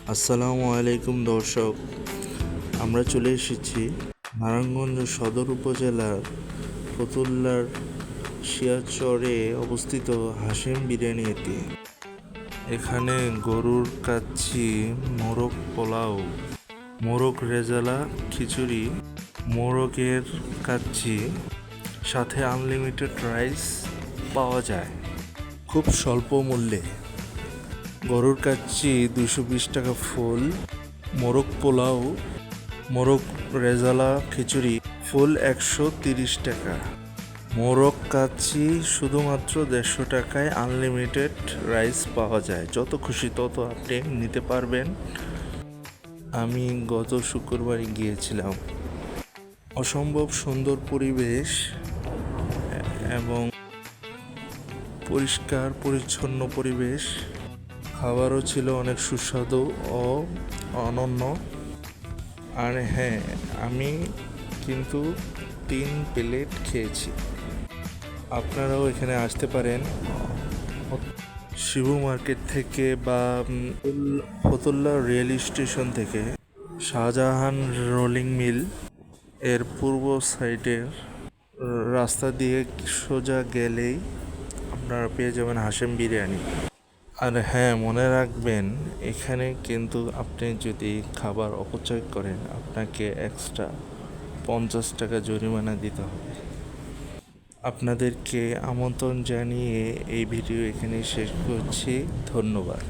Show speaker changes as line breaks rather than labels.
আসসালামু আলাইকুম দর্শক, আমরা চলে এসেছি নারায়ণগঞ্জ সদর উপজেলার ফতুল্লার শিয়াচরে অবস্থিত হাশেম বিরিয়ানিতে। এখানে গরুর কাচ্চি, মোরগ পোলাও, মোরগ রেজালা খিচুড়ি, মোরগের কাচ্চি, সাথে আনলিমিটেড রাইস পাওয়া যায় খুব স্বল্প মূল্যে। গরুর কাচ্চি 220 টাকা ফুল, মোরগ পোলাও, মোরগ রেজালা খিচুড়ি ফুল 130 টাকা। মোরগ কাচ্চি শুধুমাত্র 150 টাকায় আনলিমিটেড রাইস পাওয়া যায়, যত খুশি তত আপনি নিতে পারবেন। আমি গত শুক্রবারই গিয়েছিলাম। অসম্ভব সুন্দর পরিবেশ এবং পরিষ্কার পরিচ্ছন্ন পরিবেশ। খাবারও ছিল অনেক সুস্বাদু ও অনন্য। আর হ্যাঁ, আমি কিন্তু 3 প্লেট খেয়েছি। আপনারাও এখানে আসতে পারেন শিবু মার্কেট থেকে বা ফতুল্লা রেল স্টেশন থেকে। শাহজাহান রোলিং মিল এর পূর্ব সাইডের রাস্তা দিয়ে সোজা গেলেই আপনারা পেয়ে যাবেন হাশেম বিরিয়ানি। আর হ্যাঁ, মনে রাখবেন, এখানে কিন্তু আপনি যদি খাবার অপচয় করেন আপনাকে এক্সট্রা 50 টাকা জরিমানা দিতে হবে। আপনাদেরকে আমন্ত্রণ জানিয়ে এই ভিডিও এখানেই শেষ করছি। ধন্যবাদ।